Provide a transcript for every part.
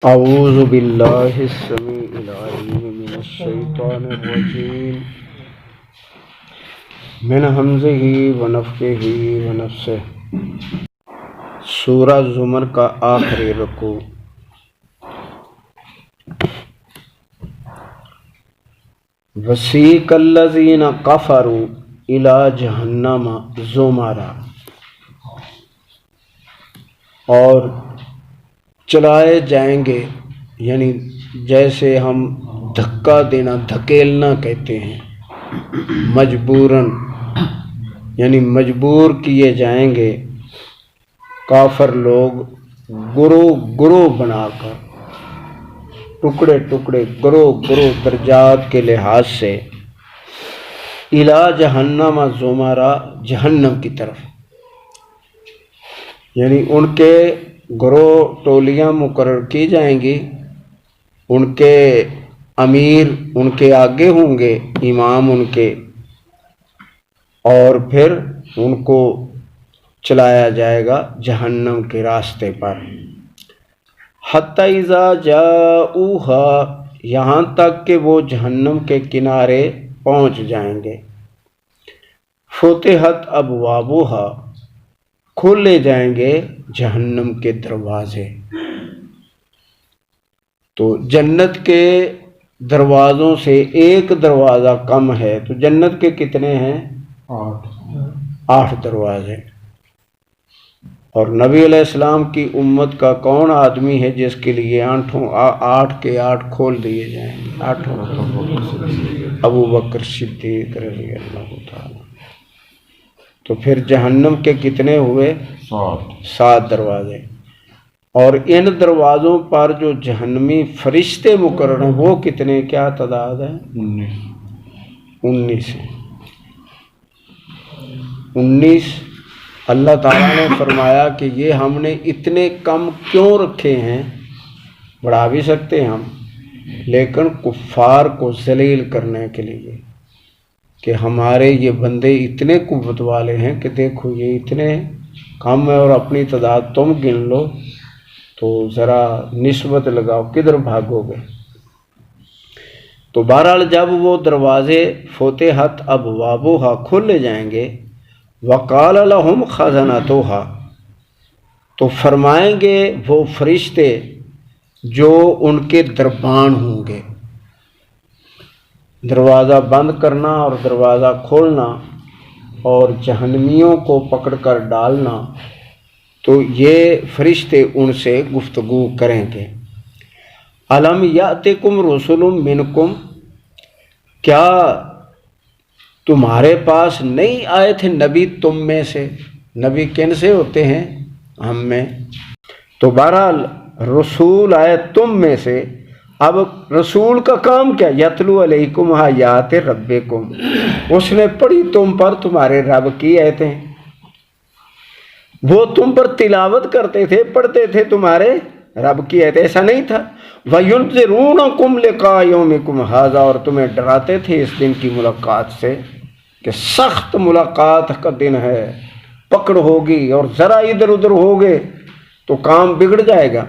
اعوذ باللہ السمیع العلیم من الشیطان الرجیم من ہمزہ ونفخہ ونفثہ۔ سورہ زمر کا آخری رکوع۔ وسیق الذین کفروا الی جہنم زمرا، اور چلائے جائیں گے، یعنی جیسے ہم دھکا دینا، دھکیلنا کہتے ہیں، مجبوراً، یعنی مجبور کیے جائیں گے کافر لوگ گروہ گروہ بنا کر، ٹکڑے ٹکڑے، گروہ گروہ درجات کے لحاظ سے، الی جہنم زمرا، جہنم کی طرف، یعنی ان کے گروہ ٹولیاں مقرر کی جائیں گی، ان کے امیر ان کے آگے ہوں گے، امام ان کے، اور پھر ان کو چلایا جائے گا جہنم کے راستے پر۔ حتی اذا جاؤہا، یہاں تک کہ وہ جہنم کے کنارے پہنچ جائیں گے۔ فتحت ابوابہا، کھولے جائیں گے جہنم کے دروازے۔ تو جنت کے دروازوں سے ایک دروازہ کم ہے، تو جنت کے کتنے ہیں؟ 8 دروازے۔ اور نبی علیہ السلام کی امت کا کون آدمی ہے جس کے لیے 8 کے 8 کھول دیے جائیں گے؟ 8۔ ابو بکر صدیق رضی اللہ تعالیٰ۔ تو پھر جہنم کے کتنے ہوئے؟ 7 دروازے۔ اور ان دروازوں پر جو جہنمی فرشتے مقرر ہیں وہ کتنے، کیا تعداد ہے؟ 19 ہیں۔ 19 اللہ تعالیٰ نے فرمایا کہ یہ ہم نے اتنے کم کیوں رکھے ہیں؟ بڑھا بھی سکتے ہیں ہم، لیکن کفار کو ذلیل کرنے کے لیے، کہ ہمارے یہ بندے اتنے قوت والے ہیں کہ دیکھو یہ اتنے کم ہے، اور اپنی تعداد تم گن لو تو ذرا نسبت لگاؤ، کدھر بھاگو گے؟ تو بہرحال جب وہ دروازے فتحت ابوابہا کھولے جائیں گے، وقال لہم خزنتہا، تو فرمائیں گے وہ فرشتے جو ان کے دربان ہوں گے۔ دروازہ بند کرنا اور دروازہ کھولنا اور جہنمیوں کو پکڑ کر ڈالنا، تو یہ فرشتے ان سے گفتگو کریں گے۔ الم یاتکم رسل منکم، کیا تمہارے پاس نہیں آئے تھے نبی تم میں سے؟ نبی کن سے ہوتے ہیں؟ ہم میں۔ تو بہرحال رسول آئے تم میں سے۔ اب رسول کا کام کیا؟ یتلو علیکم آیات ربکم، اس نے پڑھی تم پر تمہارے رب کی آیتیں، وہ تم پر تلاوت کرتے تھے، پڑھتے تھے تمہارے رب کی آیتیں۔ ایسا نہیں تھا وَيُنذِرُونَكُمْ لِقَاءَ يَوْمِكُمْ هَذَا، اور تمہیں ڈراتے تھے اس دن کی ملاقات سے، کہ سخت ملاقات کا دن ہے، پکڑ ہوگی، اور ذرا ادھر ادھر ہوگے تو کام بگڑ جائے گا۔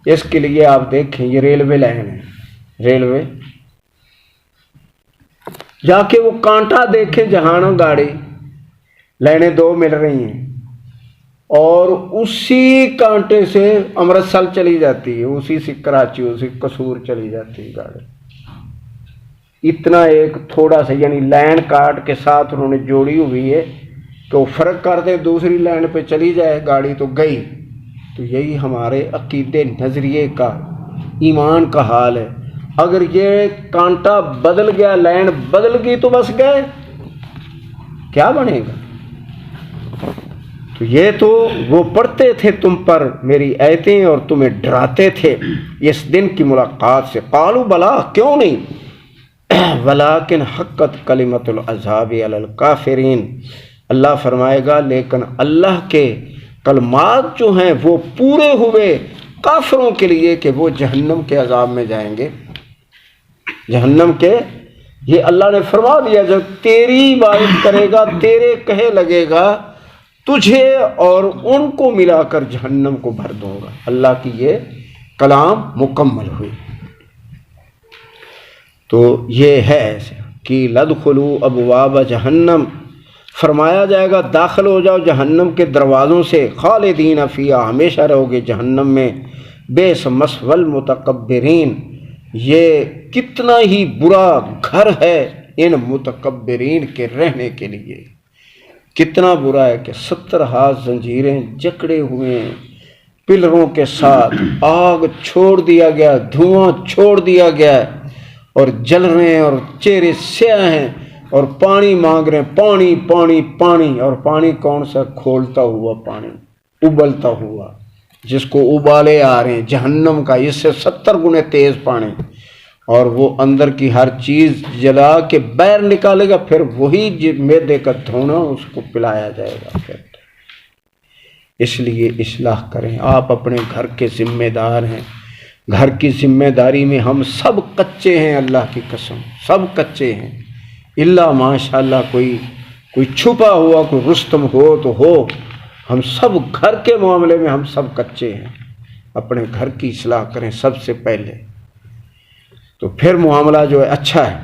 اس کے لیے آپ دیکھیں یہ ریلوے لائن ہے، ریلوے جا کے وہ کانٹا دیکھیں جہاں گاڑی لائنیں 2 مل رہی ہیں، اور اسی کانٹے سے امرتسر چلی جاتی ہے، اسی سے کراچی، اسی قصور چلی جاتی ہے گاڑی۔ اتنا ایک تھوڑا سا، یعنی لائن کاٹ کے ساتھ انہوں نے جوڑی ہوئی ہے کہ وہ فرق کر دیں، دوسری لائن پہ چلی جائے گاڑی تو گئی۔ تو یہی ہمارے عقیدے، نظریے کا، ایمان کا حال ہے۔ اگر یہ کانٹا بدل گیا، لائن بدل گئی تو بس گئے، کیا بنے گا؟ تو یہ تو وہ پڑھتے تھے تم پر میری آیتیں اور تمہیں ڈراتے تھے اس دن کی ملاقات سے۔ قالوا بلا، کیوں نہیں، ولیکن حقت کلمۃ العذاب علی الکافرین، اللہ فرمائے گا لیکن اللہ کے کلمات جو ہیں وہ پورے ہوئے کافروں کے لیے، کہ وہ جہنم کے عذاب میں جائیں گے، جہنم کے۔ یہ اللہ نے فرما دیا، جب تیری عبادت کرے گا، تیرے کہے لگے گا، تجھے اور ان کو ملا کر جہنم کو بھر دوں گا۔ اللہ کی یہ کلام مکمل ہوئی۔ تو یہ ہے ایسے کہ لدخلوا ابواب جہنم، فرمایا جائے گا داخل ہو جاؤ جہنم کے دروازوں سے، خالدین فیہا، ہمیشہ رہو گے جہنم میں، بیس مثوی المتکبرین، یہ کتنا ہی برا گھر ہے ان متکبرین کے رہنے کے لیے، کتنا برا ہے کہ 70 ہاتھ زنجیریں جکڑے ہوئے ہیں پلروں کے ساتھ، آگ چھوڑ دیا گیا، دھواں چھوڑ دیا گیا ہے، اور جل رہے ہیں اور چہرے سیاہ ہیں اور پانی مانگ رہے ہیں، پانی پانی پانی، اور پانی کون سا؟ کھولتا ہوا پانی، ابلتا ہوا، جس کو ابالے آ رہے ہیں جہنم کا، اس سے 70 گنے تیز پانی، اور وہ اندر کی ہر چیز جلا کے باہر نکالے گا، پھر وہی معدے کا دھونا اس کو پلایا جائے گا پھر۔ اس لیے اصلاح کریں، آپ اپنے گھر کے ذمہ دار ہیں، گھر کی ذمہ داری میں ہم سب کچے ہیں، اللہ کی قسم سب کچے ہیں، الا ماشاءاللہ کوئی چھپا ہوا کوئی رستم ہو تو ہو، ہم سب گھر کے معاملے میں ہم سب کچے ہیں۔ اپنے گھر کی اصلاح کریں سب سے پہلے، تو پھر معاملہ جو ہے اچھا ہے۔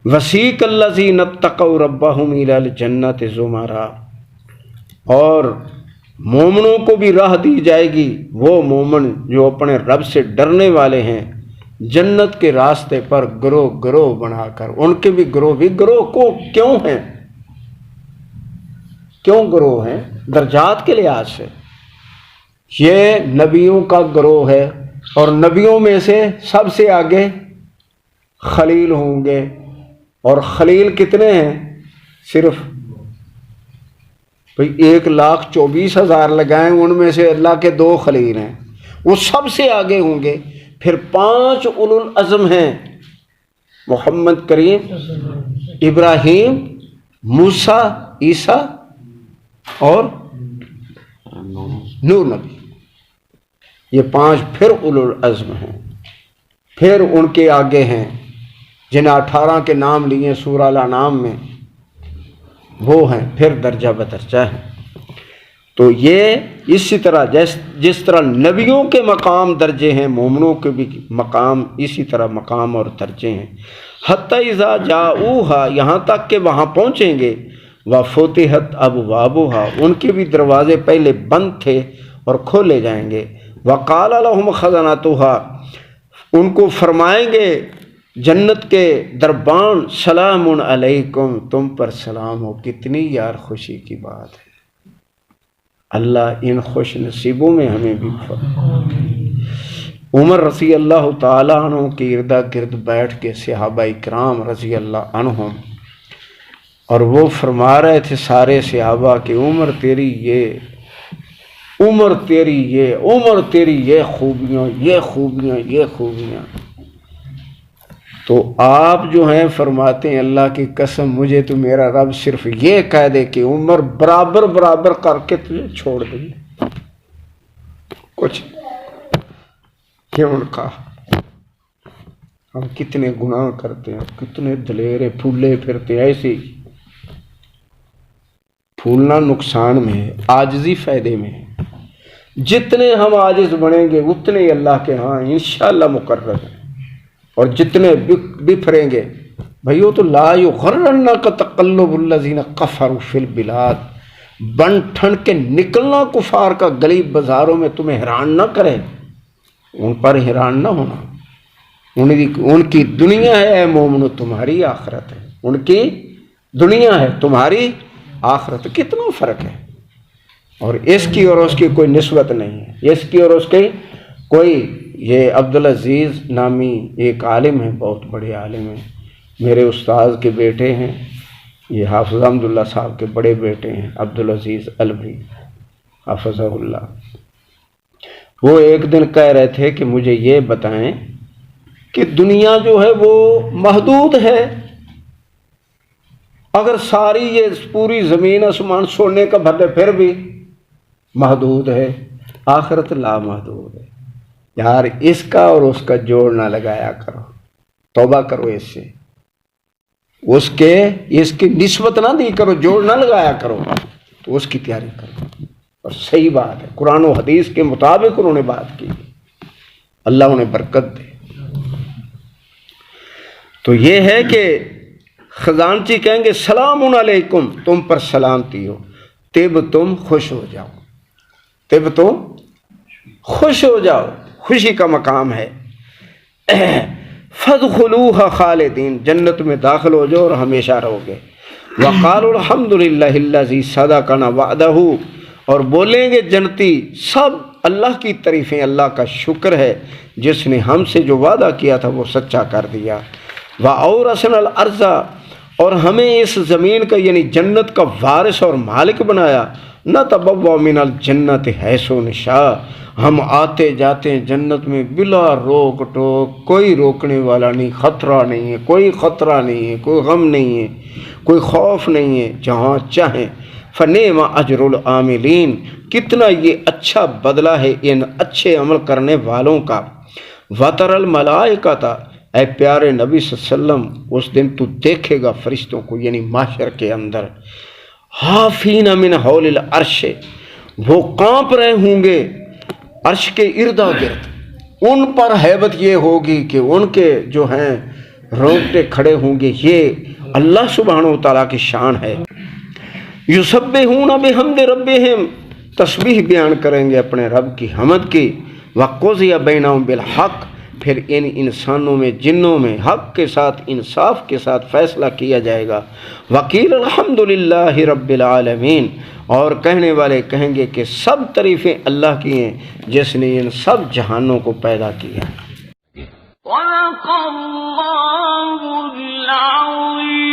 وسیق الذین اتقوا ربہم الی الجنۃ زمرا، اور مومنوں کو بھی راہ دی جائے گی، وہ مومن جو اپنے رب سے ڈرنے والے ہیں، جنت کے راستے پر گروہ گروہ بنا کر، ان کے بھی گروہ کو کیوں ہیں؟ کیوں گروہ ہیں؟ درجات کے لحاظ سے یہ نبیوں کا گروہ ہے، اور نبیوں میں سے سب سے آگے خلیل ہوں گے، اور خلیل کتنے ہیں؟ صرف 1,24,000 لگائیں، ان میں سے اللہ کے 2 خلیل ہیں، وہ سب سے آگے ہوں گے۔ پھر 5 اولو العزم ہیں، محمد کریم، ابراہیم، موسیٰ، عیسیٰ اور نوح نبی، یہ 5 پھر اولو العزم ہیں۔ پھر ان کے آگے ہیں جن 18 کے نام لیے سورہ الانعام میں، وہ ہیں پھر درجہ بدرجہ ہیں۔ تو یہ اسی طرح جس طرح نبیوں کے مقام درجے ہیں، مومنوں کے بھی مقام اسی طرح مقام اور درجے ہیں۔ حتی اذا جاؤہا، یہاں تک کہ وہاں پہنچیں گے، وفتحت ابوابہا، ان کے بھی دروازے پہلے بند تھے اور کھولے جائیں گے، وقال لہم خزنتہا، ان کو فرمائیں گے جنت کے دربان، سلام علیکم، تم پر سلام ہو۔ کتنی یار خوشی کی بات ہے، اللہ ان خوش نصیبوں میں ہمیں بھی عمر رضی اللہ تعالیٰ عنہ کے ارد گرد بیٹھ کے صحابہ کرام رضی اللہ عنہم، اور وہ فرما رہے تھے سارے صحابہ کہ عمر تیری یہ، عمر تیری یہ، عمر تیری یہ خوبیاں، یہ خوبیاں، یہ خوبیاں۔ تو آپ جو ہیں فرماتے ہیں اللہ کی قسم، مجھے تو میرا رب صرف یہ کہہ دے کہ عمر برابر برابر کر کے تجھے چھوڑ دے، کچھ یہ ان کا۔ ہم کتنے گناہ کرتے ہیں، کتنے دلیرے پھولے پھرتے، ایسے ہی پھولنا نقصان میں ہے، عاجزی فائدے میں ہے۔ جتنے ہم عاجز بنیں گے اتنے اللہ کے ہاں انشاءاللہ مقرر ہیں، اور جتنے بفریں گے بھائیو، تو لا یغرنک تقلب الذین کفروا فی البلاد، بن ٹھن کے نکلنا کفار کا گلی بازاروں میں تمہیں حیران نہ کرے، ان پر حیران نہ ہونا، ان کی دنیا ہے اے مومنو، تمہاری آخرت ہے، ان کی دنیا ہے تمہاری آخرت۔ کتنا فرق ہے، اور اس کی اور اس کی کوئی نسبت نہیں ہے، اس کی اور اس کی کوئی۔ یہ عبدالعزیز نامی ایک عالم ہے، بہت بڑے عالم ہیں، میرے استاذ کے بیٹے ہیں، یہ حافظ حمداللہ صاحب کے بڑے بیٹے ہیں عبدالعزیز الوی حافظہ اللہ۔ وہ ایک دن کہہ رہے تھے کہ مجھے یہ بتائیں کہ دنیا جو ہے وہ محدود ہے، اگر ساری یہ پوری زمین آسمان سونے کا بھر دے پھر بھی محدود ہے، آخرت لامحدود ہے۔ یار اس کا اور اس کا جوڑ نہ لگایا کرو، توبہ کرو اس سے، اس کی نسبت نہ دی کرو، جوڑ نہ لگایا کرو، تو اس کی تیاری کرو۔ اور صحیح بات ہے، قرآن و حدیث کے مطابق انہوں نے بات کی، اللہ انہیں برکت دے۔ تو یہ ہے کہ خزانچی کہیں گے سلام علیکم، تم پر سلامتی ہو، طب تم خوش ہو جاؤ، طب تم خوش ہو جاؤ، خوشی کا مقام ہے۔ فادخلوها خالدین، جنت میں داخل ہو جاؤ اور ہمیشہ رہو گے۔ وقالوا الحمد للہ الذی صدقنا وعدہ، اور بولیں گے جنتی سب اللہ کی تعریفیں، اللہ کا شکر ہے جس نے ہم سے جو وعدہ کیا تھا وہ سچا کر دیا۔ وَأَوْرَثْنَا الْأَرْضَ، اور ہمیں اس زمین کا یعنی جنت کا وارث اور مالک بنایا۔ نَتَبَوَّأُ مِنَ الْجَنَّةِ حَيْثُ نَشَاءُ، ہم آتے جاتے ہیں جنت میں بلا روک ٹوک، کوئی روکنے والا نہیں، خطرہ نہیں ہے، کوئی خطرہ نہیں ہے، کوئی غم نہیں ہے، کوئی خوف نہیں ہے، جہاں چاہیں۔ فَنِعْمَ أَجْرُ الْعَامِلِينَ، کتنا یہ اچھا بدلہ ہے ان اچھے عمل کرنے والوں کا۔ وَتَرَى الْمَلَائِكَةَ، اے پیارے نبی صلی اللہ علیہ وسلم، اس دن تو دیکھے گا فرشتوں کو یعنی محشر کے اندر، حافین من حول العرش، وہ کانپ رہے ہوں گے عرش کے اردا گرد، ان پر ہیبت یہ ہوگی کہ ان کے جو ہیں رونگٹے کھڑے ہوں گے۔ یہ اللہ سبحانہ و تعالیٰ کی شان ہے۔ یسبحون بحمد ربہم، تسبیح بیان کریں گے اپنے رب کی حمد کی۔ وقضی بینہم بالحق، پھر ان انسانوں میں جنوں میں حق کے ساتھ انصاف کے ساتھ فیصلہ کیا جائے گا۔ وقیل الحمدللہ رب العالمین، اور کہنے والے کہیں گے کہ سب تعریفیں اللہ کی ہیں جس نے ان سب جہانوں کو پیدا کیا۔ صدق اللہ العظیم۔